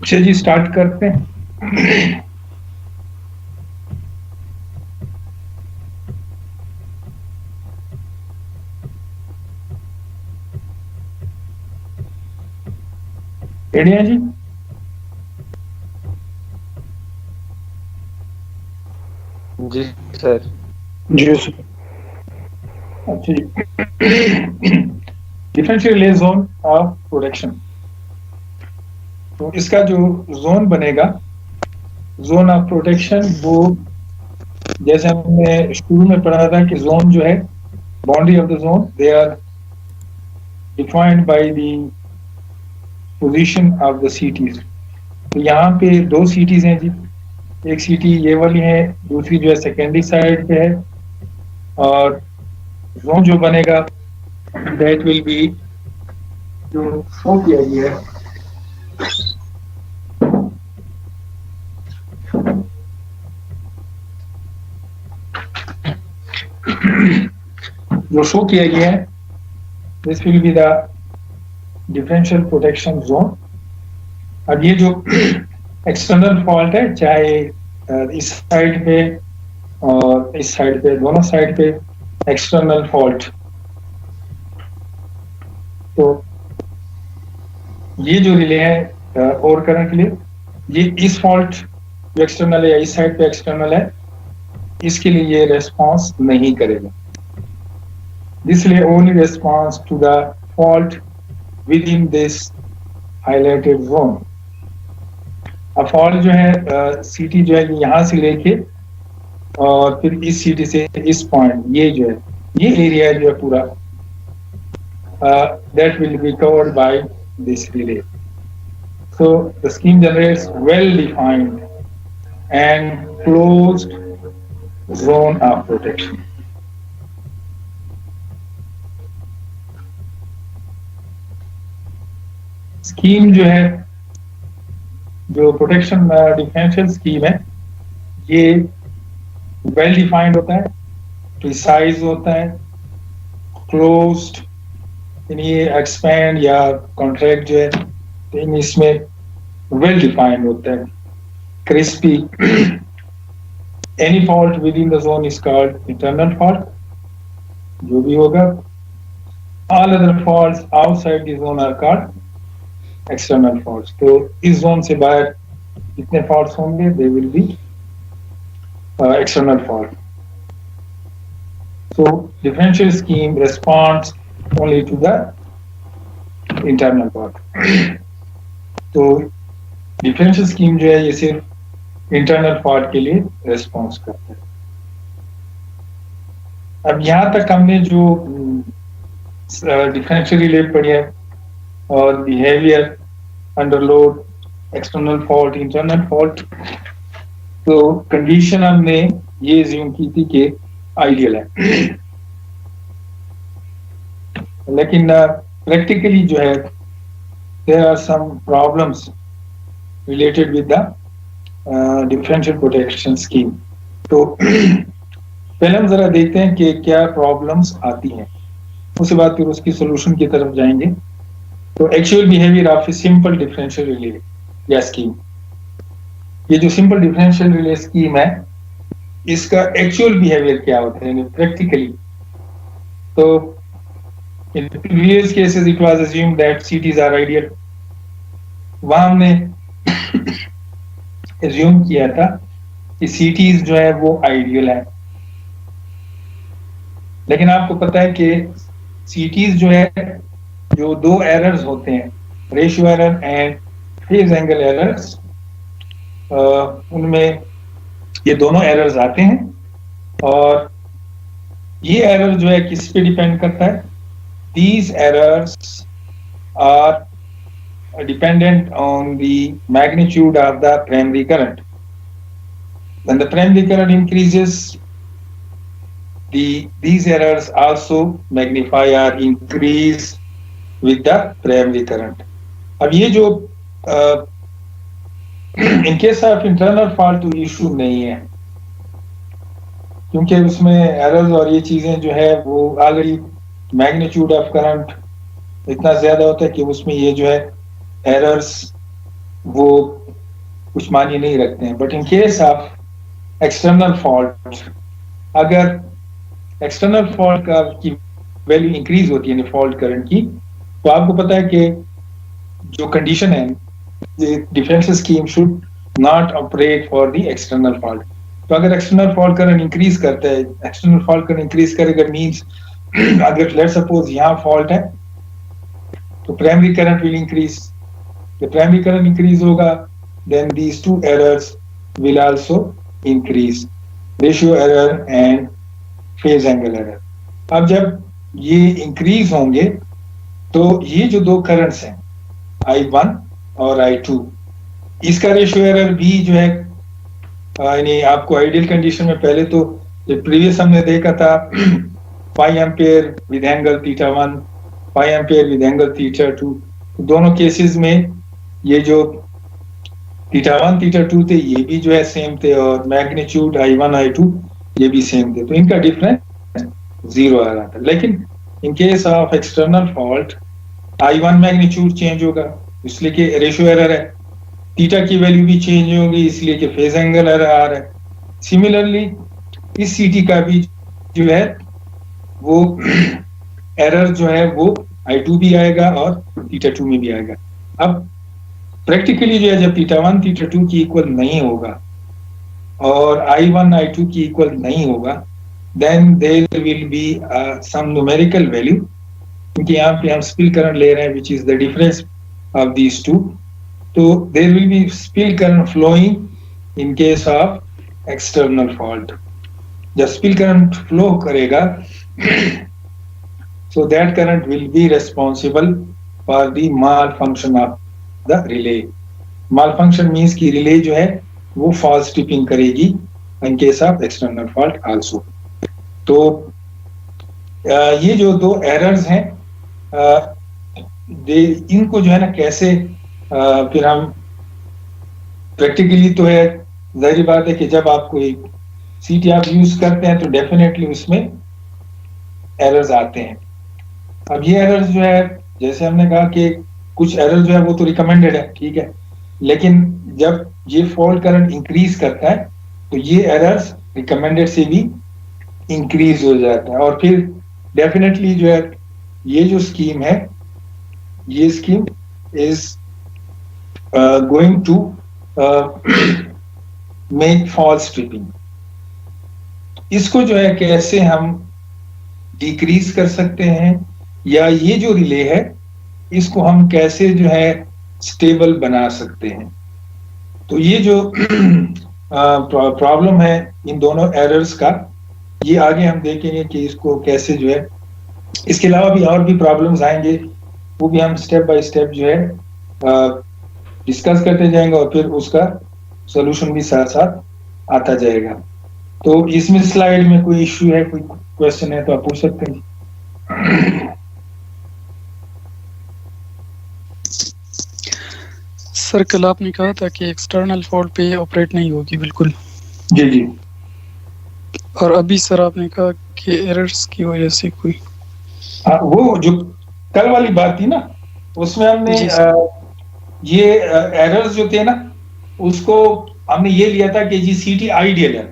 अच्छा जी, स्टार्ट करते हैं। रेडी है जी? जी सर। जी सर। अच्छा जी। Differential relay zone of production. तो इसका जो जोन बनेगा, जोन ऑफ प्रोटेक्शन, वो जैसे हमने शुरू में पढ़ा था कि जोन जो है, boundary of the zone, they are defined by the position of the cities. तो यहाँ पे दो सिटीज हैं जी। एक सिटी ये वाली है, दूसरी जो है सेकेंडरी साइड पे है। और जोन जो बनेगा, दैट विल बी, जो शो किया गया है, जो शो किया गया है, this will be the differential protection zone. अब ये जो एक्सटर्नल फॉल्ट है, चाहे इस साइड पे और इस साइड पे, दोनों साइड पे एक्सटर्नल फॉल्ट, तो ये जो रिले है और करंट के लिए, ये इस फॉल्ट जो एक्सटर्नल है या इस साइड पे एक्सटर्नल है, इसके लिए ये रेस्पॉन्स नहीं करेगा। This relay only response to the fault within this highlighted zone. अब फॉल्ट जो है, सीटी जो है यहाँ से लेके और फिर इस सीटी से इस पॉइंट, ये जो है, ये एरिया जो है पूरा, that will be covered by this relay. So the scheme generates well-defined and closed zone of protection. Scheme जो है, जो प्रोटेक्शन डिफरेंशियल स्कीम है, ये वेल डिफाइंड होता है, प्रिसाइज होता है, क्लोज्ड, यानी ये एक्सपैंड या कॉन्ट्रैक्ट जो है, तो इसमें वेल डिफाइंड होता है, crispy. Any fault within the zone is called internal fault, जो भी होगा। All other faults outside the zone are called external faults. तो इस जोन से बाहर जितने फॉल्ट्स होंगे, they will be external fault. So differential scheme responds only to the internal fault. तो differential scheme जो है, ये सिर्फ internal fault के लिए response करता है। अब यहाँ तक हमने जो differential relay पढ़ी है और behavior under load, external fault, internal fault, तो कंडीशन हमने ये assume की थी कि आइडियल है। लेकिन प्रैक्टिकली जो है, there are some problems related with the differential protection scheme. तो पहले हम जरा देखते हैं कि क्या प्रॉब्लम्स आती हैं, उसके बाद फिर उसकी सोल्यूशन की तरफ जाएंगे। तो actual behaviour of a simple differential relay या स्कीम, ये जो सिंपल डिफरेंशियल रिले स्कीम है, इसका एक्चुअल बिहेवियर क्या होता है प्रैक्टिकली। तो in previous cases it was assumed that cities are ideal. वहां हमने assume किया था कि cities जो है वो आइडियल है, लेकिन आपको पता है कि cities जो है, जो दो एरर्स होते हैं, ratio error and phase angle errors, उनमें ये दोनों एरर्स आते हैं। और ये एरर जो है किस पे डिपेंड करता है? These errors are dependent on the magnitude of the primary current. When the primary current increases, these errors also magnify or increase with the primary current. अब ये जो in case of internal fault तो issue नहीं है, क्योंकि उसमें errors और ये चीजें जो है वो ऑलरेडी मैग्नीट्यूड ऑफ करंट इतना ज्यादा होता है कि उसमें ये जो है एरर्स वो कुछ मायने नहीं रखते हैं। But in case of external fault, अगर एक्सटर्नल फॉल्ट का की वैल्यू इंक्रीज होती है फॉल्ट करंट की, तो आपको पता है कि जो कंडीशन है, differential scheme should not operate for the external fault. तो अगर एक्सटर्नल फॉल्ट करंट इंक्रीज करता है, एक्सटर्नल फॉल्ट करंट इंक्रीज करेगा मींस अगर लेट सपोज यहाँ फॉल्ट है तो primary current will increase. The primary current increase होगा, then these two errors will also increase, ratio error and phase angle error। अब जब ये increase होंगे तो ये जो दो currents हैं I1 और I2, इसका ratio error भी जो है यानी आपको आइडियल कंडीशन में पहले तो प्रीवियस हमने देखा था 5 ampere with angle θ1, 5 ampere with angle θ2, दोनों केसेस में ये जो θ1 θ2 थे ये भी जो है सेम थे, और मैग्नीट्यूड I1 I2 ये भी सेम थे, तो इनका डिफरेंस 0 आ रहा था। लेकिन इन case of external fault I1 magnitude change होगा इसलिए कि रेशियो एरर है, थीटा की वैल्यू भी चेंज होगी इसलिए कि फेज एंगल एरर आ रहा है। सिमिलरली इस CT का भी जो है वो एरर जो है वो I2 भी आएगा और θ2 में भी आएगा। अब प्रैक्टिकली जो है जब θ1 θ2 की इक्वल नहीं होगा और I1 I2 की इक्वल नहीं होगा, then there will be some numerical value, क्योंकि यहाँ पे हम स्पिल करंट ले रहे हैं which is the difference of these two, तो there will be spill current flowing in case of external fault. जब स्पिल करंट फ्लो करेगा so that current will be responsible for the malfunction of the relay। malfunction means कि relay जो है वो false tripping करेगी in case of external fault also। तो ये जो दो errors हैं इनको जो है ना कैसे फिर हम प्रैक्टिकली, तो है जाहिर बात है कि जब आप कोई CT आप यूज करते हैं तो डेफिनेटली उसमें एरर्स आते हैं। अब ये एरर्स जो है जैसे हमने कहा कि कुछ एरर जो है वो तो रिकमेंडेड है, ठीक है, लेकिन जब ये फॉल्ट करंट इंक्रीज करता है तो ये एरर्स रिकमेंडेड से भी इंक्रीज हो जाता है, और फिर डेफिनेटली जो है ये जो स्कीम है ये scheme is going to make false tripping. इसको जो है कैसे हम डिक्रीज कर सकते हैं, या ये जो रिले है इसको हम कैसे जो है स्टेबल बना सकते हैं। तो ये जो प्रॉब्लम है इन दोनों एरर्स का, ये आगे हम देखेंगे कि इसको कैसे जो है, इसके अलावा भी और भी प्रॉब्लम्स आएंगे, वो भी हम स्टेप बाय स्टेप जो है डिस्कस करते जाएंगे और फिर उसका सॉल्यूशन भी साथ साथ आता जाएगा। तो इसमें स्लाइड में कोई इश्यू है, कोई क्वेश्चन है तो आप पूछ सकते हैं। सर कल आपने कहा था कि एक्सटर्नल फॉल्ट पे ऑपरेट नहीं होगी बिल्कुल। जी जी। और अभी सर आपने कहा कि एरर्स की वजह से कोई, वो जो कल वाली बात थी ना उसमें हमने ये एरर्स जो थे ना उसको हमने ये लिया था कि जी CT आइडियल है।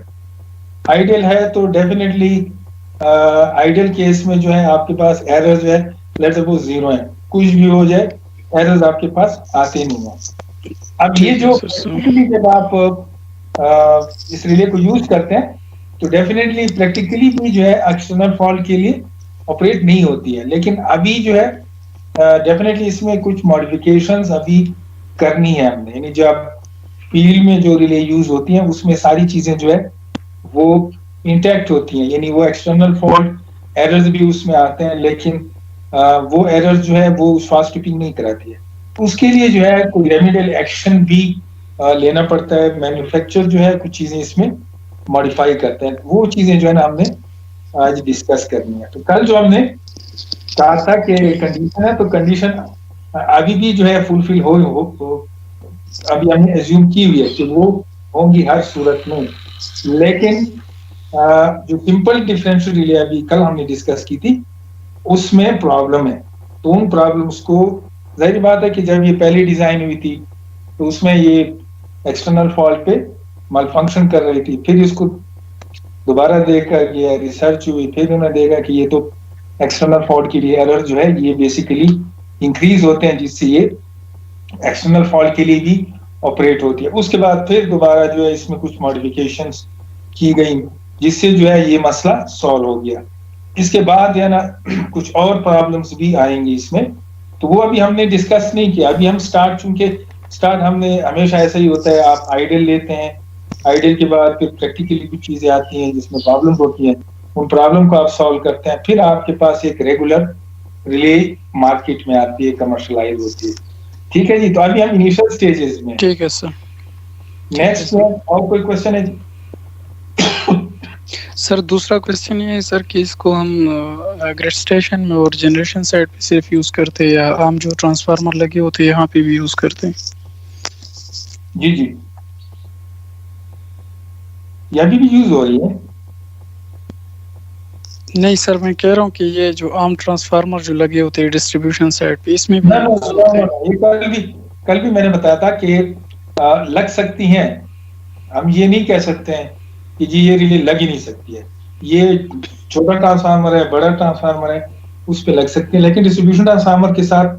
आइडियल है तो डेफिनेटली आइडियल केस में जो है आपके पास एरर्स जो है लेट्स सपोज 0 है, कुछ भी हो जाए एरर्स आपके पास आते नहीं है। अब ये जो जब आप इस रिले को यूज करते हैं तो डेफिनेटली प्रैक्टिकली भी जो है एक्सटर्नल फॉल्ट के लिए ऑपरेट नहीं होती है, लेकिन अभी जो है डेफिनेटली इसमें कुछ मॉडिफिकेशंस अभी करनी है हमने, यानी जब फील्ड में जो रिले यूज होती हैं उसमें सारी चीजें जो है वो इंटैक्ट होती हैं, यानी वो एक्सटर्नल फॉल्ट एरर्स भी उसमें आते हैं लेकिन वो एरर्स जो है वो फास्ट ट्रिपिंग नहीं कराती है। उसके लिए जो है कोई रेमेडियल एक्शन भी लेना पड़ता है, मैन्युफैक्चर जो है कुछ चीजें इसमें मॉडिफाई करते हैं, वो चीजें जो है ना हमने आज डिस्कस करनी है। तो कल जो हमने कहा था कि कंडीशन है, तो कंडीशन अभी भी जो है फुलफिल हो तो अभी हमने एज्यूम की हुई है कि वो होंगी हर सूरत में, लेकिन जो सिंपल डिफरेंशियल रिले अभी कल हमने डिस्कस की थी उसमें प्रॉब्लम है। तो उन प्रॉब्लम्स को जाहिर बात है कि जब ये पहले डिजाइन हुई थी तो उसमें ये एक्सटर्नल फॉल्ट पे माल फंक्शन कर रही थी। फिर इसको दोबारा देखा गया, रिसर्च हुई, फिर उन्होंने देखा कि ये तो एक्सटर्नल फॉल्ट के लिए एरर जो है ये बेसिकली इंक्रीज होते हैं, जिससे ये एक्सटर्नल फॉल्ट के लिए भी ऑपरेट होती है। उसके बाद फिर दोबारा जो है इसमें कुछ मॉडिफिकेशंस की गई, जिससे जो है ये मसला सॉल्व हो गया। इसके बाद जो है ना कुछ और प्रॉब्लम्स भी आएंगी इसमें, तो वो अभी हमने डिस्कस नहीं किया। अभी हम स्टार्ट हमने हमेशा ऐसा ही होता है, आप आइडियल लेते हैं, आइडियल के बाद फिर प्रैक्टिकली कुछ चीजें आती हैं जिसमें प्रॉब्लम होती हैं, उन प्रॉब्लम को आप सॉल्व करते हैं, फिर आपके पास एक रेगुलर रिले मार्केट में आती है, कमर्शलाइज होती है। ठीक है जी, तो अभी हम इनिशियल स्टेजेस में। ठीक है सर। नेक्स्ट और कोई क्वेश्चन है जी? सर दूसरा क्वेश्चन ये है सर कि इसको हम ग्रिड स्टेशन में और जनरेशन साइड पे सिर्फ यूज करते हैं, या आम जो ट्रांसफार्मर लगे होते हैं यहाँ पे भी यूज करते हैं? जी जी, ये अभी भी यूज हो रही है। नहीं सर, मैं कह रहा हूँ कि ये जो आम ट्रांसफार्मर जो लगे होते हैं डिस्ट्रीब्यूशन साइड पे, इसमें भी ना यूज होते हैं? ये कल भी मैंने बताया था कि लग सकती हैं। हम ये नहीं कह सकते हैं कि जी ये रिले लग ही नहीं सकती है। ये छोटा ट्रांसफार्मर है, बड़ा ट्रांसफार्मर है, उस पे लग सकती है। लेकिन डिस्ट्रीब्यूशन ट्रांसफार्मर के साथ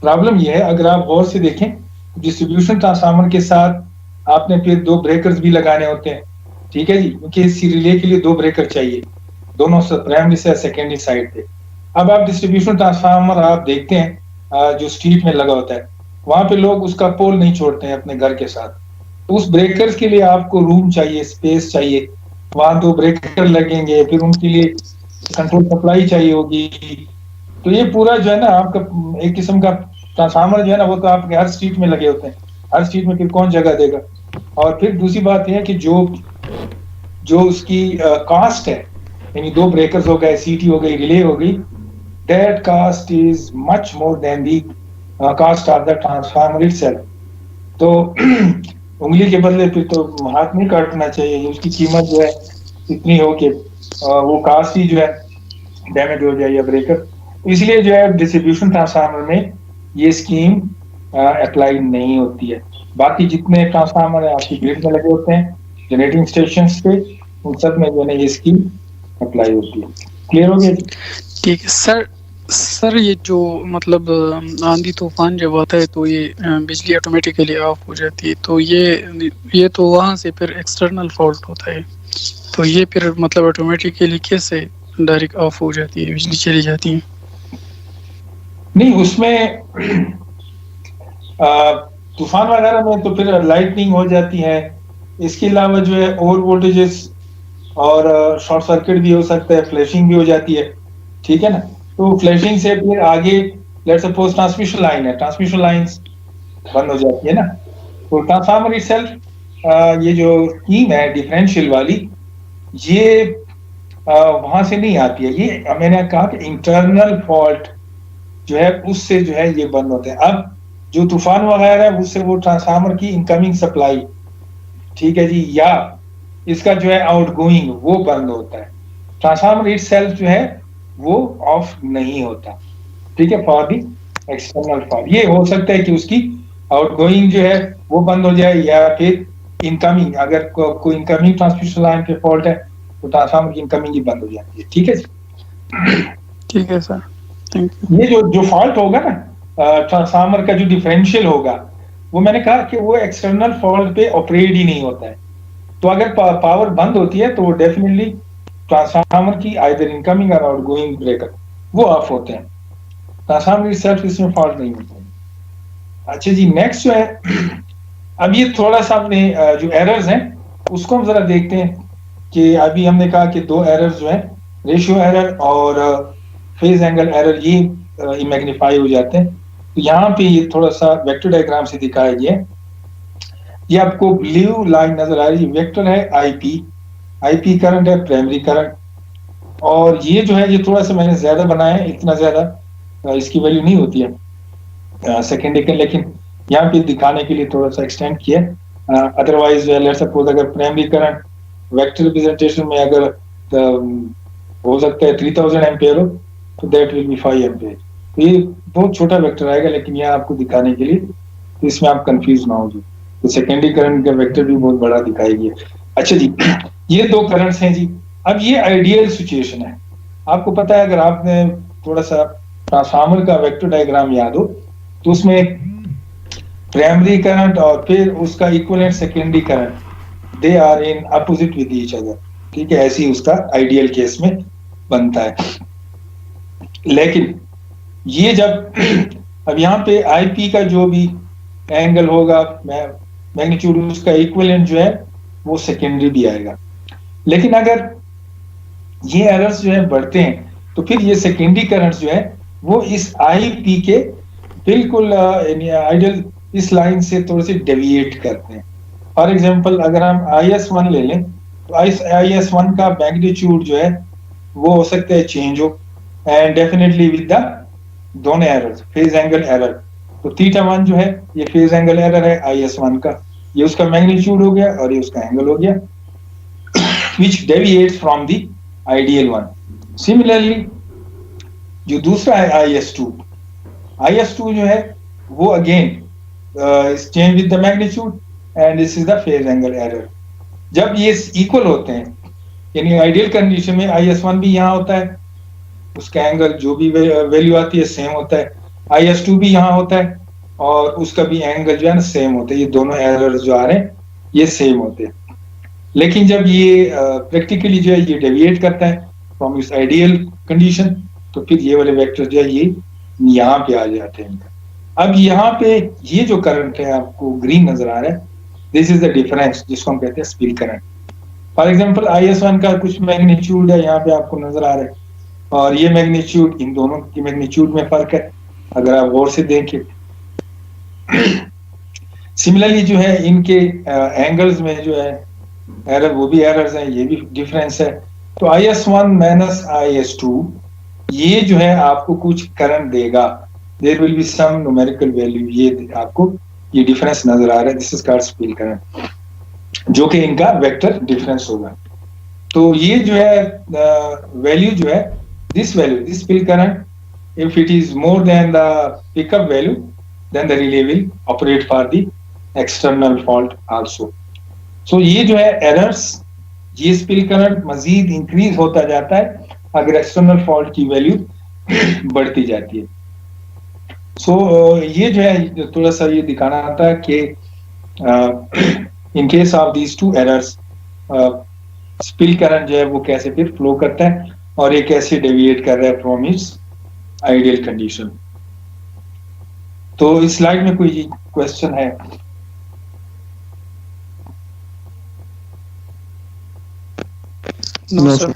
प्रॉब्लम ये है, अगर आप गौर से देखें, डिस्ट्रीब्यूशन ट्रांसफार्मर के साथ आपने फिर 2 ब्रेकर्स भी लगाने होते हैं। ठीक है जी, क्योंकि इस रिले के लिए 2 ब्रेकर चाहिए, दोनों प्राइमरी से सेकेंडरी साइड पे। अब आप डिस्ट्रीब्यूशन ट्रांसफार्मर आप देखते हैं जो स्ट्रीट में लगा होता है, वहां पे लोग उसका पोल नहीं छोड़ते हैं अपने घर के साथ। तो उस ब्रेकर्स के लिए आपको रूम चाहिए, स्पेस चाहिए, वहां 2 ब्रेकर लगेंगे, फिर उनके लिए कंट्रोल सप्लाई चाहिए होगी। तो ये पूरा जो है ना आपका एक किस्म का ट्रांसफार्मर जो है ना, वो तो आपके हर स्ट्रीट में लगे होते हैं, हर स्ट्रीट में फिर कौन जगह देगा। और फिर दूसरी बात यह है कि जो उसकी कॉस्ट है, यानी 2 ब्रेकर्स हो गए, सीटी हो गई, रिले हो गई, that cost is much more than the cost of the transformer itself. तो उंगली के बदले फिर तो हाथ नहीं काटना चाहिए, उसकी कीमत जो है इतनी हो कि वो कास्ट ही जो है डैमेज हो जाए या ब्रेकर। इसलिए जो है डिस्ट्रीब्यूशन ट्रांसफार्मर में ये स्कीम अप्लाई नहीं होती है। बाकी जितने ट्रांसफार्मर है आपकी ग्रिड में लगे होते हैं, जनरेटिंग स्टेशन पे, उन सब में जो है ये स्कीम अप्लाई होती है। क्लियर हो गया? ठीक है सर। सर ये जो मतलब आंधी तूफान जब आता है तो ये बिजली ऑटोमेटिकली ऑफ हो जाती है, तो ये तो वहाँ से फिर एक्सटर्नल फॉल्ट होता है, तो ये फिर मतलब ऑटोमेटिकली कैसे डायरेक्ट ऑफ हो जाती है, बिजली चली जाती है? नहीं, उसमें तूफान वगैरह में तो फिर लाइटनिंग हो जाती है। इसके अलावा जो है ओवर वोल्टेजेस और शॉर्ट सर्किट भी हो सकता है, फ्लैशिंग भी हो जाती है। ठीक है ना, तो फ्लैशिंग से फिर आगे लेट्स सपोज ट्रांसमिशन लाइन है, ट्रांसमिशन लाइंस बंद हो जाती है ना, तो ट्रांसफार्मर इटसेल्फ ये जो स्कीम है डिफरेंशियल वाली, ये वहां से नहीं आती है। ये मैंने कहा कि इंटरनल फॉल्ट जो है उससे जो है ये बंद होते हैं। अब जो तूफान वगैरह है उससे वो ट्रांसफार्मर की इनकमिंग सप्लाई, ठीक है जी, या इसका जो है आउटगोइंग वो बंद होता है। ट्रांसफार्मर इटसेल्फ जो है वो ऑफ नहीं होता। ठीक है, फॉर दी एक्सटर्नल फॉल्ट ये हो सकता है कि उसकी आउटगोइंग जो है वो बंद हो जाए, या फिर इनकमिंग, अगर कोई इनकमिंग ट्रांसमिशन लाइन पे फॉल्ट है तो ट्रांसफार्मर की इनकमिंग ही बंद हो जाती है। ठीक है जी, ठीक है सर, थैंक यू। ये जो फॉल्ट होगा ना ट्रांसफार्मर का जो डिफरेंशियल होगा, वो मैंने कहा कि वो एक्सटर्नल फॉल्ट पे ऑपरेट ही नहीं होता है। तो अगर पावर बंद होती है तो डेफिनेटली ट्रांसफार्मर की आइदर इनकमिंग और आउटगोइंग ब्रेकर वो ऑफ होते हैं, ट्रांसफार्मर सेल्फ इसमें फॉल्ट नहीं होता है। अच्छा जी, नेक्स्ट जो है अब ये थोड़ा सा अपने जो एरर्स हैं उसको हम जरा देखते हैं कि अभी हमने कहा कि 2 एरर्स जो है, रेशियो एरर और फेज एंगल एरर, ये मैग्नीफाई हो जाते हैं। तो यहाँ पे ये थोड़ा सा वेक्टर डायग्राम से दिखाया गया है। ये आपको ब्लू लाइन नजर आ रही है, वेक्टर है आईपी करंट है, प्राइमरी करंट। और ये जो है ये थोड़ा सा मैंने ज्यादा बनाया है, इतना ज्यादा इसकी वैल्यू नहीं होती है सेकेंडरी के, लेकिन यहाँ पे दिखाने के लिए थोड़ा सा एक्सटेंड किया। अदरवाइज लेट्स सपोज अगर प्राइमरी करंट वेक्टर रिप्रेजेंटेशन में अगर हो सकता है 3000 एम्पेयर हो, तो दैट विल बी 5 एम्पेयर। तो ये बहुत छोटा वेक्टर आएगा, लेकिन यहाँ आपको दिखाने के लिए तो इसमें आप कंफ्यूज ना हो जी। तो सेकेंडरी करंट का वेक्टर भी बहुत बड़ा दिखाएगी। अच्छा जी, ये दो करंट्स हैं जी। अब ये आइडियल सिचुएशन है। आपको पता है, अगर आपने थोड़ा सा ट्रांसफार्मर का वेक्टर डायग्राम याद हो तो उसमें प्राइमरी करंट और फिर उसका equivalent secondary current, they are in opposite with each other. ठीक है, ऐसे ही उसका आइडियल केस में बनता है। लेकिन ये जब अब यहाँ पे आईपी का जो भी एंगल होगा, मैग्नीट्यूड, उसका इक्विवेलेंट जो है वो सेकेंडरी भी आएगा। लेकिन अगर ये एरर्स जो है बढ़ते हैं तो फिर ये सेकेंडरी करंट्स जो है वो इस आईपी के बिल्कुल आइडियल इस लाइन से थोड़े से डेविएट करते हैं। फॉर एग्जांपल, अगर हम IS1 ले लें तो IS1 का मैग्नीट्यूड जो है वो हो सकता है चेंज हो, एंड डेफिनेटली विद द दोनों एरर्स, फेज एंगल एरर। तो θ1 जो है ये फेज एंगल एरर है IS1 का, ये उसका मैग्नीट्यूड हो गया और ये उसका एंगल हो गया, which deviates from the ideal one. Similarly, जो दूसरा है IS2 जो है वो again is change with the magnitude and this is the phase angle error. जब ये इक्वल होते हैं, यानी आइडियल कंडीशन में IS1 भी यहाँ होता है, उसका एंगल जो भी वैल्यू आती है सेम होता है, IS2 भी यहाँ होता है और उसका भी एंगल जो है ना सेम होता है, ये दोनों एरर्स जो आ रहे हैं ये सेम होते हैं। लेकिन जब ये प्रैक्टिकली जो है ये डेविएट करता है फ्रॉम इस आइडियल कंडीशन, तो फिर ये वाले वेक्टर जो है ये यहाँ पे आ जाते हैं। अब यहाँ पे ये जो करंट है आपको ग्रीन नजर आ रहा है, दिस इज द डिफरेंस जिसको हम कहते हैं spill current. For example IS1 का कुछ मैग्नीट्यूड है यहाँ पे आपको नजर आ रहा है और ये मैग्नीट्यूड, इन दोनों की मैग्नीट्यूड में फर्क है अगर आप गौर से देखें। सिमिलरली जो है इनके एंगल्स में जो है एरर, वो भी एरर्स हैं, ये भी डिफरेंस है। तो IS1 माइनस IS2 ये जो है आपको कुछ करंट देगा, there will be some numerical value, ये आपको ये डिफरेंस नजर आ रहा है, this is called spill current, जो कि इनका वेक्टर डिफरेंस होगा। तो ये जो है वैल्यू जो है, this value, this spill current, if it is more than the pickup value, then the relay will operate for the external fault also. So ये जो है एरर्स, ये स्पिल करंट मजीद इंक्रीज होता जाता है अगर एक्सटर्नल फॉल्ट की वैल्यू बढ़ती जाती है। सो ये जो है थोड़ा सा ये दिखाना आता है कि इन case of these to errors spill current जो है वो कैसे फिर फ्लो करता है और ये कैसे डेविएट कर रहा है फ्रॉम इट्स आइडियल कंडीशन। तो इस स्लाइड में कोई क्वेश्चन है? No sir.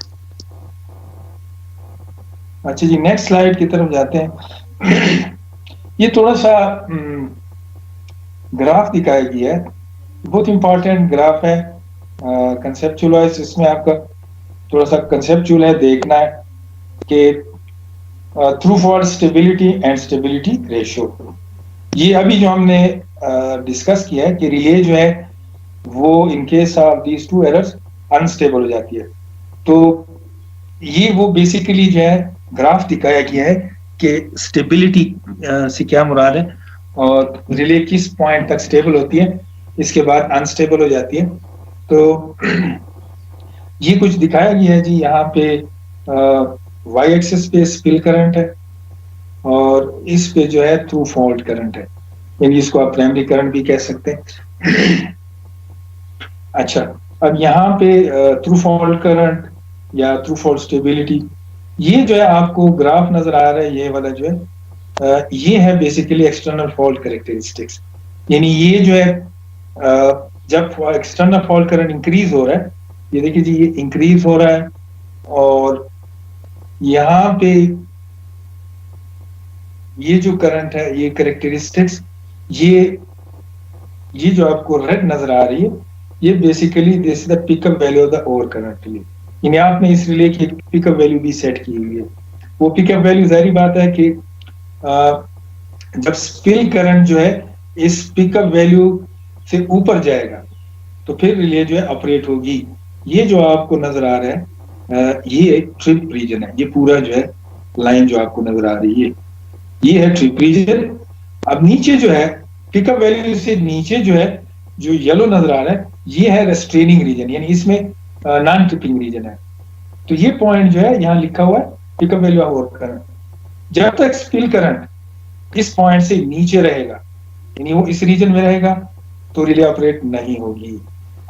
अच्छा जी, नेक्स्ट स्लाइड की तरफ जाते हैं। ये थोड़ा सा ग्राफ दिखाया गया है, बहुत इंपॉर्टेंट ग्राफ है, कंसेप्चुअल वाइज इसमें आपका थोड़ा सा कंसेप्चुअल है, देखना है कि through fault stability and stability ratio. ये अभी जो हमने डिस्कस किया है कि रिले जो है वो इन case of these to errors unstable हो जाती है। तो ये वो बेसिकली जो है ग्राफ दिखाया गया है कि स्टेबिलिटी से क्या मुराद है और रिले किस पॉइंट तक स्टेबल होती है, इसके बाद अनस्टेबल हो जाती है। तो ये कुछ दिखाया गया है जी, यहाँ पे वाई एक्सिस पे स्पिल करंट है और इस पे जो है थ्रू फॉल्ट करंट है, यानी इसको आप प्राइमरी करंट भी कह सकते हैं। अच्छा, अब यहाँ पे थ्रू फॉल्ट करंट या थ्रू फॉल्ट स्टेबिलिटी, ये जो है आपको ग्राफ नजर आ रहा है, ये वाला जो है ये है बेसिकली एक्सटर्नल फॉल्ट कैरेक्टरिस्टिक्स। यानी ये जो है जब एक्सटर्नल फॉल्ट करंट इंक्रीज हो रहा है, ये देखिए जी, ये इंक्रीज हो रहा है और यहाँ पे ये जो करंट है, ये कैरेक्टरिस्टिक्स, ये जो आपको रेड नजर आ रही है, ये basically this is the pickup value of the over current. यानी आपने इस रिले की पिकअप वैल्यू भी सेट की हुई है। वो पिकअप वैल्यू जाहिर बात है कि जब स्पिल करंट जो है इस पिकअप वैल्यू से ऊपर जाएगा तो फिर रिले जो है ऑपरेट होगी। ये जो आपको नजर आ रहा है ये एक ट्रिप रीजन है, ये पूरा जो है लाइन जो आपको नजर आ रही है ये है ट्रिप रीजन। अब नीचे जो है पिकअप वैल्यू से नीचे जो है, जो येलो नजर आ रहा है, ये है रेस्ट्रेनिंग रीजन, यानी इसमें नॉन ट्रिपिंग रीजन है। तो ये पॉइंट जो है यहाँ लिखा हुआ है pickup value of work current. जब तक स्पिल करंट इस पॉइंट से नीचे रहेगा, यानी वो इस रीजन में रहेगा, तो रिले ऑपरेट नहीं होगी।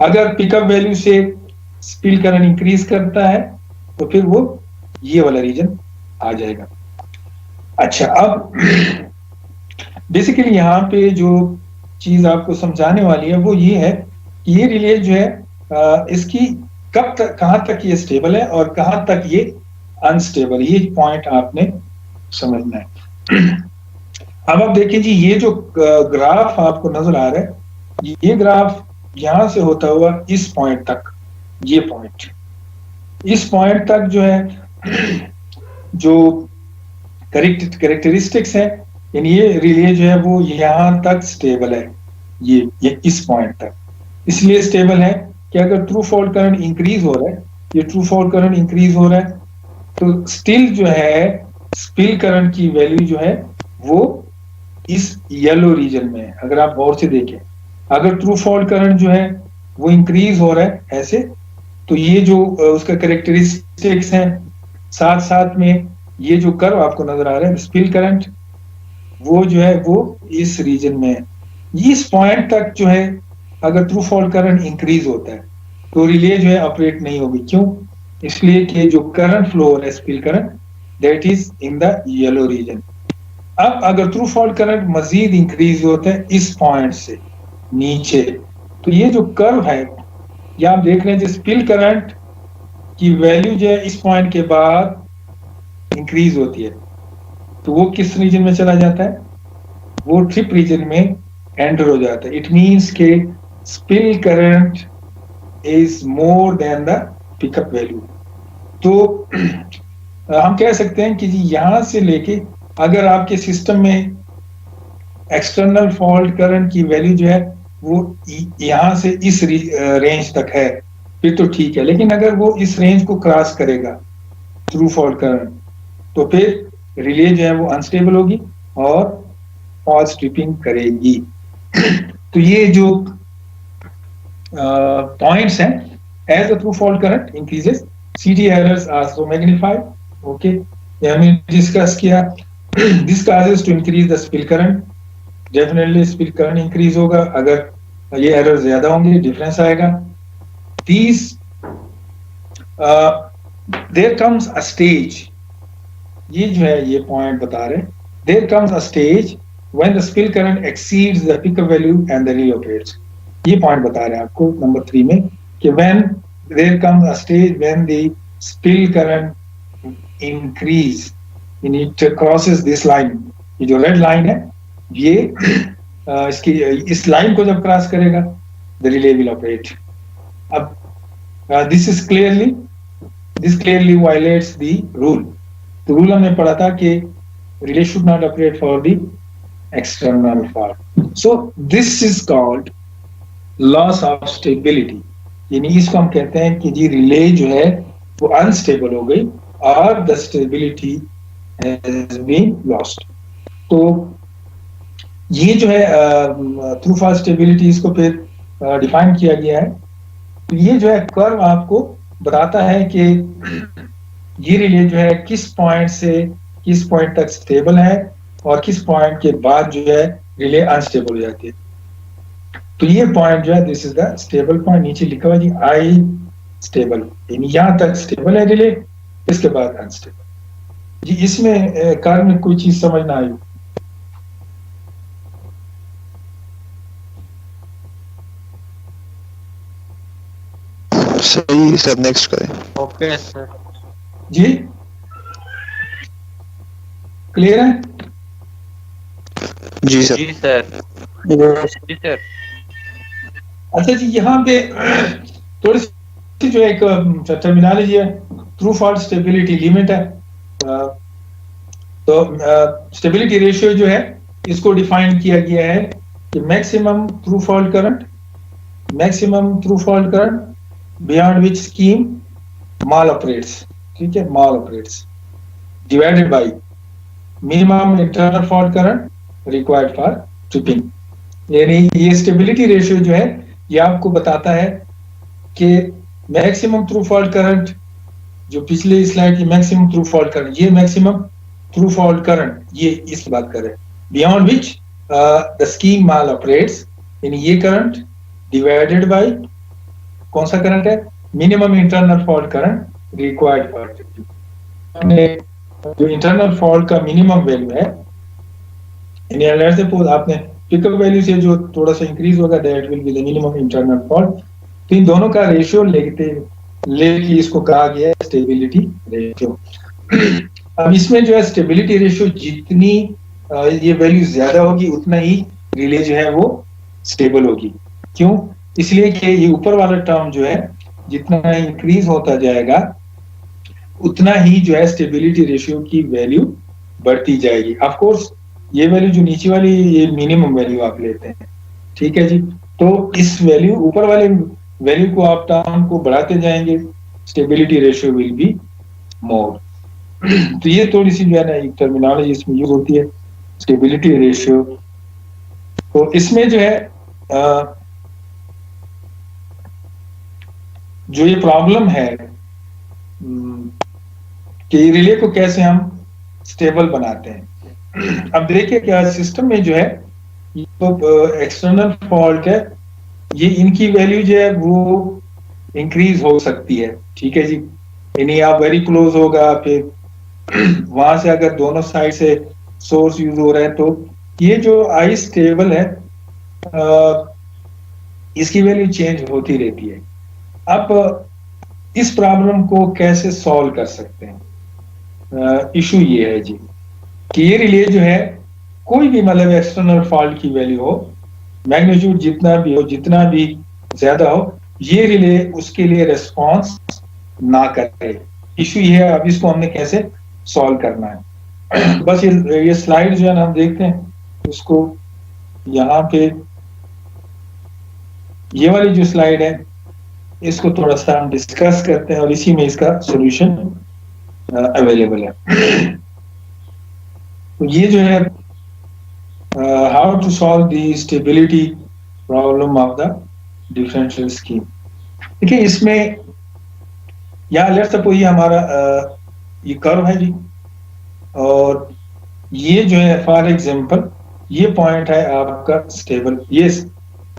अगर पिकअप वैल्यू से स्पिल करंट इंक्रीज करता है तो फिर वो ये वाला रीजन आ जाएगा। अच्छा, अब बेसिकली यहाँ पे जो चीज आपको समझाने वाली है वो ये है कि ये रिले जो है इसकी कब तक, कहां तक ये स्टेबल है और कहां तक ये अनस्टेबल, ये पॉइंट आपने समझना है। अब आप देखिए जी, ये जो ग्राफ आपको नजर आ रहा है, ये ग्राफ यहां से होता हुआ इस पॉइंट तक, ये पॉइंट, इस पॉइंट तक जो है जो कैरेक्टरिस्टिक्स है, यानी ये रिले जो है वो यहां तक स्टेबल है, ये इस पॉइंट तक। इसलिए स्टेबल है कि अगर ट्रू फॉल्ट करंट इंक्रीज हो रहा है, ये ट्रू फॉल्ट करंट इंक्रीज हो रहा है, तो स्टिल जो है स्पिल करंट की वैल्यू जो है वो इस येलो रीजन में है। अगर आप गौर से देखें, अगर ट्रू फॉल्ट करंट जो है वो इंक्रीज हो रहा है ऐसे, तो ये जो उसका कैरेक्टरिस्टिक्स है, साथ साथ में ये जो कर्व आपको नजर आ रहा है स्पिल करंट, वो जो है वो इस रीजन में है। इस पॉइंट तक जो है अगर ट्रू फॉल्ट करंट इंक्रीज होता है तो रिले जो है ऑपरेट नहीं होगी। क्यों? इसलिए कि जो करंट फ्लो हो रहा है spill current, that is in the yellow region. अब अगर ट्रू फॉल्ट करंट मजीद इंक्रीज होता है इस पॉइंट से नीचे, तो ये जो कर्व है, ये आप देख रहे हैं, जो स्पिल करंट की वैल्यू जो है इस पॉइंट के बाद इंक्रीज होती है, तो वो किस रीजन में चला जाता है? वो ट्रिप रीजन में एंटर हो जाता है। इट मींस के spill current is more than the pickup value. तो हम कह सकते हैं कि जी यहां से लेके अगर आपके सिस्टम में एक्सटर्नल फॉल्ट करंट की वैल्यू जो है वो यहां से इस रेंज तक है, फिर तो ठीक है। लेकिन अगर वो इस रेंज को क्रॉस करेगा थ्रू फॉल्ट करंट, तो फिर रिले जो है वो अनस्टेबल होगी और फॉल्स ट्रिपिंग करेगी। तो ये जो पॉइंट्स हैं, as the through fault current increases CT errors are so magnified. Okay, हमने डिस्कस किया this causes to increase the spill current. Definitely spill current increase होगा, अगर ये एरर ज्यादा होंगे डिफरेंस आएगा। These there comes a stage, ये जो है ये पॉइंट बता रहे हैं, there comes a stage when the spill current exceeds the pickup value and the relay operates. ये पॉइंट बता रहे हैं आपको नंबर 3 में कि when there comes a stage when the spill current increase, it crosses this line, ये जो red line है, ये इसकी इस लाइन को जब क्रॉस करेगा द रिले विल ऑपरेट। अब this clearly violets the rule. तो रूल हमने पढ़ा था कि relay should not operate for the external fault. So this is called loss of stability, यानी इसको हम कहते हैं कि जी रिले जो है वो अनस्टेबल हो गई और the stability has been lost. तो ये जो है थ्रू फॉल्ट स्टेबिलिटी, इसको फिर डिफाइन किया गया है। तो ये जो है कर्व आपको बताता है कि ये रिले जो है किस पॉइंट से किस पॉइंट तक स्टेबल है और किस पॉइंट के बाद जो है रिले अनस्टेबल हो जाती है। तो ये पॉइंट जो है this is the stable point, नीचे लिखा हुआ जी आई स्टेबल, यानी यहां तक स्टेबल है रिले, इसके बाद अनस्टेबल। जी इसमें कर्व में कोई चीज समझ ना आई? सही सर, नेक्स्ट करें। Okay sir. जी क्लियर है? जी सर। जी सर। जी सर। अच्छा जी, यहाँ पे थोड़ी सी जो एक टर्मिनोलॉजी है, ट्रू फॉल्ट स्टेबिलिटी लिमिट है। तो स्टेबिलिटी रेशियो जो है इसको डिफाइन किया गया है कि maximum through fault current beyond which scheme maloperates, ठीक है, maloperates divided by minimum internal fault current required for tripping. यानी ये स्टेबिलिटी रेशियो जो है ये आपको बताता है कि मैक्सिमम थ्रू फॉल्ट करंट, जो पिछले स्लाइड की मैक्सिमम थ्रू फॉल्ट करंट, ये मैक्सिमम थ्रू फॉल्ट करंट, ये इस बात कर रहे हैं, beyond which the scheme mall operates, यानी ये करंट डिवाइडेड बाय कौन सा करंट है, minimum internal fault current required for जो इंटरनल फॉल्ट का मिनिमम वैल्यू है, लेट्स सपोज आपने पिकअप वैल्यू से जो थोड़ा सा इंक्रीज होगा that will be the minimum internal fault. तो इन दोनों का रेशियो लेके इसको कहा गया है स्टेबिलिटी रेशियो। अब इसमें जो है स्टेबिलिटी रेशियो जितनी ये वैल्यू ज्यादा होगी उतना ही रिले जो है वो स्टेबल होगी। क्यों? इसलिए कि ये ऊपर वाला टर्म जो है जितना इंक्रीज होता जाएगा उतना ही जो है स्टेबिलिटी रेशियो की वैल्यू बढ़ती जाएगी। ऑफ कोर्स ये वैल्यू जो नीचे वाली ये मिनिमम वैल्यू आप लेते हैं, ठीक है जी। तो इस वैल्यू ऊपर वाले वैल्यू को आप टर्म को बढ़ाते जाएंगे, stability ratio will be more. तो ये थोड़ी सी जो है ना एक टर्मिनोलॉजी इसमें यूज होती है, स्टेबिलिटी रेशियो। तो इसमें जो है जो ये प्रॉब्लम है कि रिले को कैसे हम स्टेबल बनाते हैं। अब देखिए क्या सिस्टम में जो है ये एक्सटर्नल फॉल्ट है, ये इनकी वैल्यू जो है वो इंक्रीज हो सकती है, ठीक है जी। यानी आप वेरी क्लोज होगा, फिर वहां से अगर दोनों साइड से सोर्स यूज हो रहा है तो ये जो आई स्टेबल है इसकी वैल्यू चेंज होती रहती है। अब इस प्रॉब्लम को कैसे सॉल्व कर सकते हैं, इशू ये है जी कि ये रिले जो है कोई भी मतलब एक्सटर्नल फॉल्ट की वैल्यू हो, मैग्नीट्यूड जितना भी हो, जितना भी ज्यादा हो, ये रिले उसके लिए रेस्पॉन्स ना करे। इशू ये है। अब इसको हमने कैसे सॉल्व करना है, बस ये स्लाइड जो है ना हम देखते हैं उसको यहाँ पे, ये वाली जो स्लाइड है इसको थोड़ा सा हम डिस्कस करते हैं और इसी में इसका सॉल्यूशन अवेलेबल है। तो ये जो है how to solve the stability problem of the differential scheme. देखिए इसमें यहाँ लेट्स सपोज ये हमारा ये कर्व है जी, और ये जो है फॉर एग्जांपल ये पॉइंट है आपका स्टेबल, ये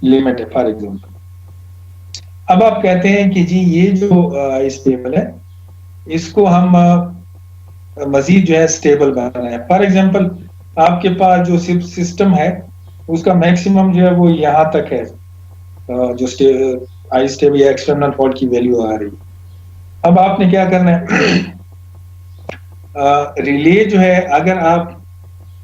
लिमिट है फॉर एग्जांपल। अब आप कहते हैं कि जी ये जो स्टेबल है इसको हम मजीद जो है स्टेबल बनाना है। फॉर एग्जांपल आपके पास जो सिस्टम है उसका मैक्सिमम जो है वो यहाँ तक है, जो आई स्टेबल या एक्सटर्नल फॉल्ट की वैल्यू आ रही। अब आपने क्या करना है, रिले जो है अगर आप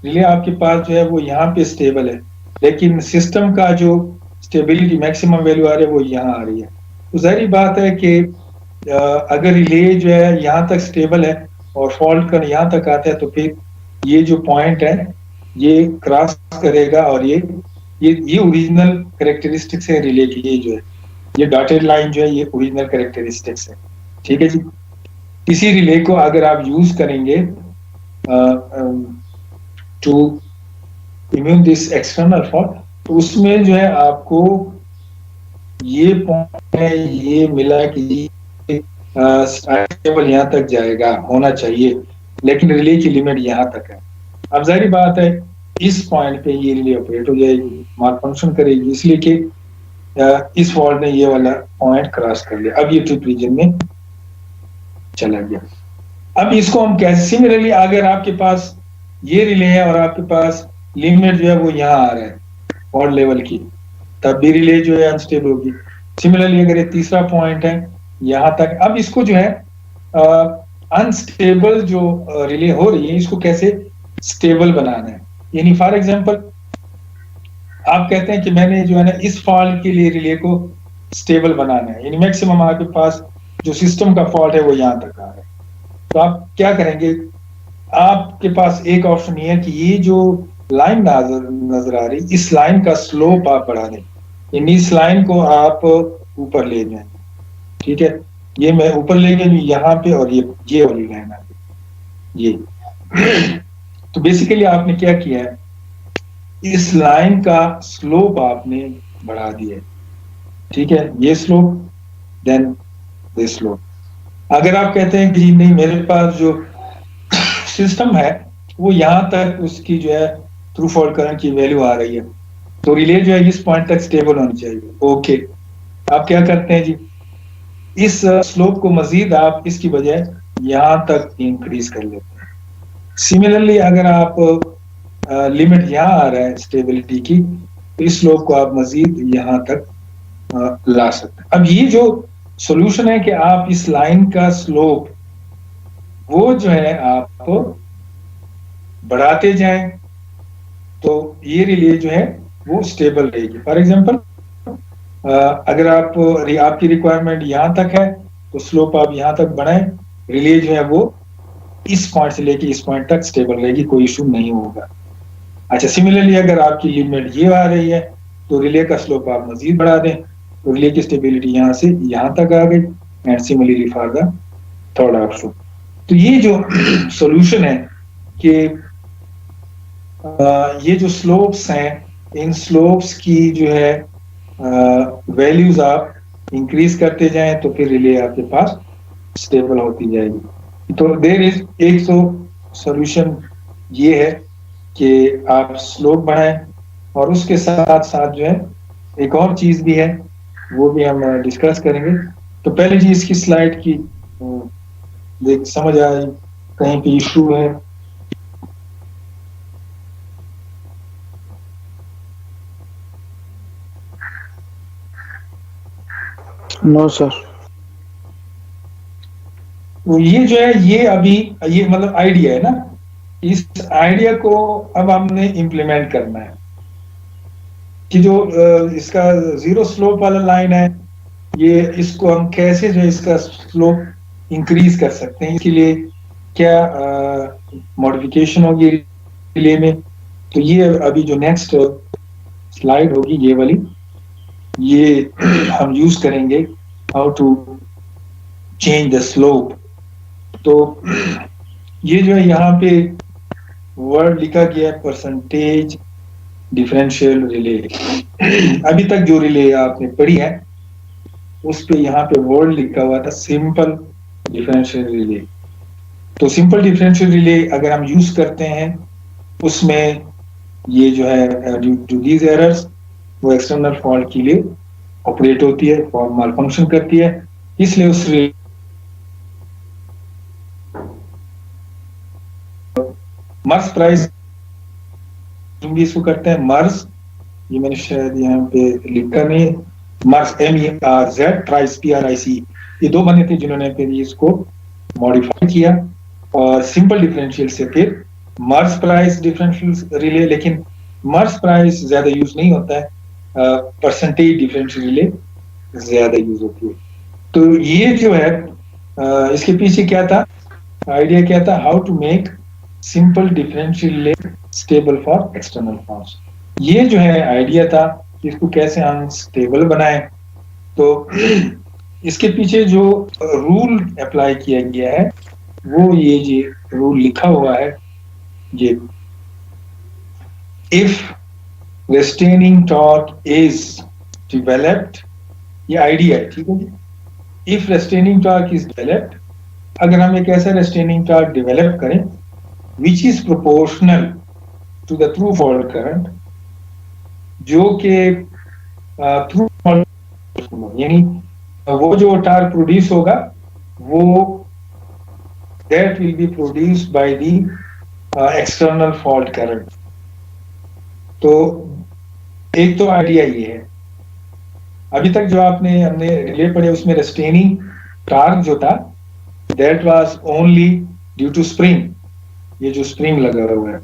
रिले आपके पास जो है वो यहाँ पे स्टेबल है लेकिन सिस्टम का जो स्टेबिलिटी मैक्सिमम वैल्यू आ रही है वो यहाँ आ रही है, तो जाहिर बात है कि अगर रिले जो है यहाँ तक स्टेबल है और फॉल्ट कर यहाँ तक आता है तो फिर ये जो पॉइंट है ये क्रॉस करेगा और ये ओरिजिनल कैरेक्टरिस्टिक्स है रिले की। ये जो है ये डॉटेड लाइन जो है ये ओरिजिनल कैरेक्टरिस्टिक्स है, ठीक है जी। इसी रिले को अगर आप यूज करेंगे to immune this external fault, तो उसमें जो है आपको ये पॉइंट है ये मिला कि स्टेबल यहाँ तक जाएगा होना चाहिए लेकिन रिले की लिमिट यहाँ तक है। अब जाहिर बात है इस पॉइंट पे ये रिले ऑपरेट हो जाएगी, माल फंक्शन करेगी, इसलिए कि इस फॉल्ट ने ये वाला पॉइंट क्रॉस कर लिया, अब ये ट्रिप रीजन में चला गया। अब इसको हम कैसे, सिमिलरली अगर आपके पास ये रिले है और आपके पास लिमिट जो है वो यहाँ आ रहा है फॉल्ट लेवल की, तब भी रिले जो है अनस्टेबल होगी। सिमिलरली अगर ये तीसरा पॉइंट है यहाँ तक, अब इसको जो है अनस्टेबल जो रिले हो रही है इसको कैसे स्टेबल बनाना है। यानी फॉर एग्जांपल आप कहते हैं कि मैंने जो है ना इस फॉल्ट के लिए रिले को स्टेबल बनाना है, यानी मैक्सिमम आपके पास जो सिस्टम का फॉल्ट है वो यहाँ तक आ रहा है, तो आप क्या करेंगे, आपके पास एक ऑप्शन ये है कि ये जो लाइन नजर आ रही इस लाइन का स्लोप आप बढ़ा दें, यानी इस लाइन को आप ऊपर ले जाएं, ठीक है। ये मैं ऊपर ले गया यहाँ पे और ये वाली लाइन आ गई ये। तो बेसिकली आपने क्या किया है, इस लाइन का स्लोप आपने बढ़ा दिया, ठीक है, ये स्लोप देन दिस स्लोप। अगर आप कहते हैं कि जी नहीं मेरे पास जो सिस्टम है वो यहाँ तक उसकी जो है थ्रू फॉल्ट करंट की वैल्यू आ रही है, तो रिले जो है इस पॉइंट तक स्टेबल होनी चाहिए। ओके, आप क्या करते हैं जी, इस स्लोप को मजीद आप इसकी बजाय यहाँ तक इंक्रीज कर लेते हैं। सिमिलरली अगर आप लिमिट यहाँ आ रहा है स्टेबिलिटी की, तो इस स्लोप को आप मजीद यहाँ तक ला सकते हैं। अब ये जो सॉल्यूशन है कि आप इस लाइन का स्लोप वो जो है आप बढ़ाते जाएं, तो ये रिले जो है वो स्टेबल रहेगी। फॉर एग्जांपल अगर आपकी रिक्वायरमेंट यहाँ तक है तो स्लोप आप यहाँ तक बढ़ाएं, रिले जो है वो इस पॉइंट से लेके इस पॉइंट तक स्टेबल रहेगी, कोई इशू नहीं होगा। अच्छा, सिमिलरली अगर आपकी लिमिट ये आ रही है तो रिले का स्लोप आप मजीद बढ़ा दें, तो रिले की स्टेबिलिटी यहाँ से यहाँ तक आ गई, and similarly for the third option. तो ये जो सॉल्यूशन है कि ये जो स्लोप्स हैं, इन स्लोप्स की जो है वैल्यूज आप इंक्रीज करते जाएं तो फिर रिले आपके पास स्टेबल होती जाएगी। तो देयर इज एक तो सॉल्यूशन ये है कि आप स्लोप बढ़ाएं, और उसके साथ साथ जो है एक और चीज भी है, वो भी हम डिस्कस करेंगे। तो पहले जी इसकी स्लाइड की देख समझ आए, कहीं पे इशू है? No sir. तो ये जो है ये अभी ये मतलब आइडिया है ना, इस आइडिया को अब हमने इम्प्लीमेंट करना है कि जो इसका जीरो स्लोप वाला लाइन है, ये इसको हम कैसे जो है इसका स्लोप इंक्रीज कर सकते हैं, इसके लिए क्या मॉडिफिकेशन होगी रिले में। तो ये अभी जो नेक्स्ट स्लाइड होगी ये वाली, ये हम यूज करेंगे how to change the slope. तो ये जो है यहाँ पे वर्ड लिखा गया है परसेंटेज डिफरेंशियल रिले। अभी तक जो रिले आपने पढ़ी है उस पे यहाँ पे वर्ड लिखा हुआ था सिंपल डिफरेंशियल रिले। तो सिंपल डिफरेंशियल रिले अगर हम यूज करते हैं उसमें ये जो है ड्यू टू दीज एरर्स वो एक्सटर्नल फॉल्ट के लिए ऑपरेट होती है और माल फंक्शन करती है, इसलिए उस मर्ज प्राइस भी इसको करते हैं मर्ज, ये मैंने शायद यहाँ पे लिखा नहीं है, मर्ज MERZ ट्राइस PRIC, ये दो बने थे जिन्होंने फिर इसको मॉडिफाई किया और सिंपल डिफरेंशियल से फिर मर्ज प्राइस डिफरेंशियल रिले। लेकिन मर्ज प्राइस ज्यादा यूज नहीं होता है, परसेंटेज डिफरेंशियल रिले ज्यादा यूज होती है। तो ये जो है इसके पीछे क्या था, आइडिया क्या था, how to make simple differential relay stable for external faults. ये जो है आइडिया था कि इसको कैसे हम स्टेबल बनाएं। तो इसके पीछे जो रूल अप्लाई किया गया है वो ये रूल लिखा हुआ है, ये if restraining torque is developed, ये आइडिया है, ठीक है जी। If restraining torque is developed, अगर हम एक ऐसा रिस्ट्रेनिंग टॉर्क डेवलप करें which is proportional to the through fault current, जो कि थ्रू फॉल्ट यानी वो जो टॉर्क प्रोड्यूस होगा वो that will be produced by the external fault current. तो एक तो आइडिया ये है। अभी तक जो हमने रिले पढ़े उसमें रिस्ट्रेनिंग टॉर्क जो था that was only due to spring, ये जो स्प्रिंग लगा हुआ है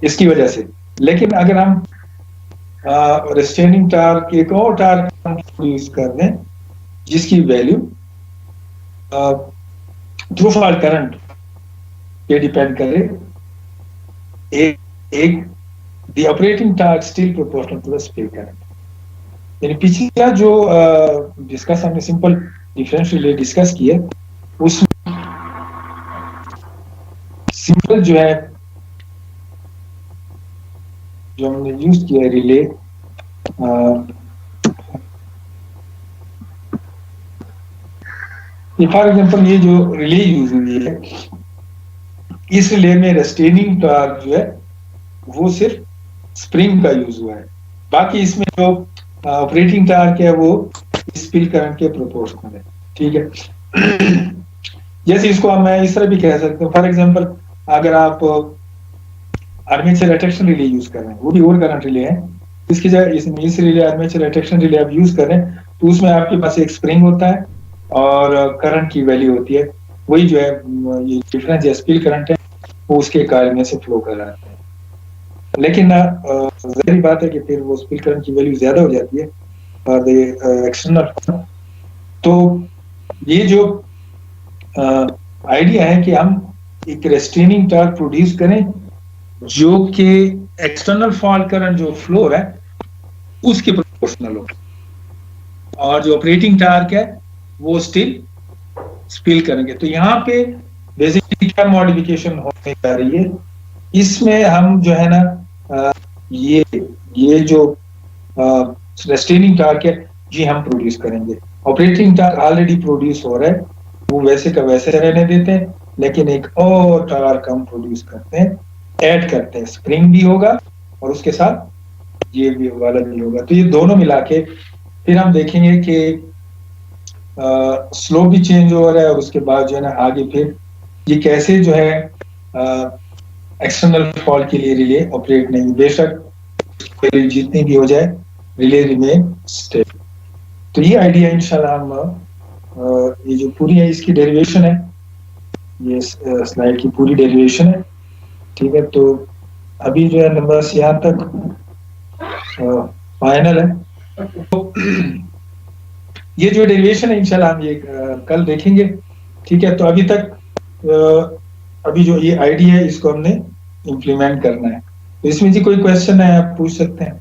इसकी वजह से। लेकिन अगर हम रिस्ट्रेनिंग टॉर्क एक और टॉर्क यूज कर दें जिसकी वैल्यू थ्रू फॉल्ट करंट पे डिपेंड करे, एक the operating torque still proportional to the spring current. यानी पिछला जो डिस्कस हमने सिंपल डिफरेंशियल डिस्कस किया उसमें सिंपल जो है जो हमने यूज किया है रिले, फॉर एग्जांपल ये जो रिले यूज हुई है, इस रिले में रेस्टेनिंग टॉर्क जो है वो सिर्फ स्प्रिंग का यूज हुआ है, बाकी इसमें जो ऑपरेटिंग टॉर्क है वो स्पिल करंट के प्रोपोर्शनल है। ठीक है। जैसे इसको मैं इस तरह भी कह सकता हूँ, फॉर एग्जांपल अगर आप आर्मेचर अट्रैक्शन रिले यूज कर रहे हैं, वो भी ओवर करंट रिले है, इसकी जगह इस रिले आर्मेचर अट्रैक्शन रिले आप यूज कर रहे हैं, तो उसमें आपके पास एक स्प्रिंग होता है और करंट की वैल्यू होती है, वही जो है ये डिफरेंस या स्पिल करंट है वो उसके कार्य में से फ्लो कर रहा है। लेकिन जाहिर बात है कि फिर वो स्पिल करंट की वैल्यू ज्यादा हो जाती है और एक्सटर्नल। तो ये जो आइडिया है कि हम एक रेस्ट्रेनिंग टॉर्क प्रोड्यूस करें जो कि एक्सटर्नल फॉल्ट करंट जो फ्लो है उसके प्रोपोर्शनल हो, और जो ऑपरेटिंग टॉर्क है वो स्टिल स्पिल करेंगे। तो यहाँ पे बेसिकली क्या मॉडिफिकेशन होने जा रही है, इसमें हम जो है ना ये जो रेस्ट्रेनिंग टॉर्क है ये हम प्रोड्यूस करेंगे। ऑपरेटिंग टॉर्क ऑलरेडी प्रोड्यूस हो रहा है, वो वैसे का वैसे रहने देते हैं, लेकिन एक और टॉर्क हम प्रोड्यूस करते हैं, ऐड करते हैं, स्प्रिंग भी होगा और उसके साथ ये भी वाला भी होगा। तो ये दोनों मिला के फिर हम देखेंगे कि स्लो भी चेंज हो रहा है और उसके बाद जो है ना आगे फिर ये कैसे जो है एक्सटर्नल फॉल्ट के लिए रिले ऑपरेट नहीं, बेशक जितनी भी हो जाए रिले रिमेन स्टेबल। तो ये आइडिया इंशाल्लाह हम ये जो पूरी है इसकी डेरिवेशन है, ये स्लाइड की पूरी डेरिवेशन है। ठीक है, तो अभी जो है नंबर यहाँ तक फाइनल है। तो ये जो डेरिवेशन है इंशाल्लाह हम ये कल देखेंगे। ठीक है, तो अभी तक अभी जो ये आइडिया है इसको हमने इम्प्लीमेंट करना है। तो इसमें जी कोई क्वेश्चन है आप पूछ सकते हैं।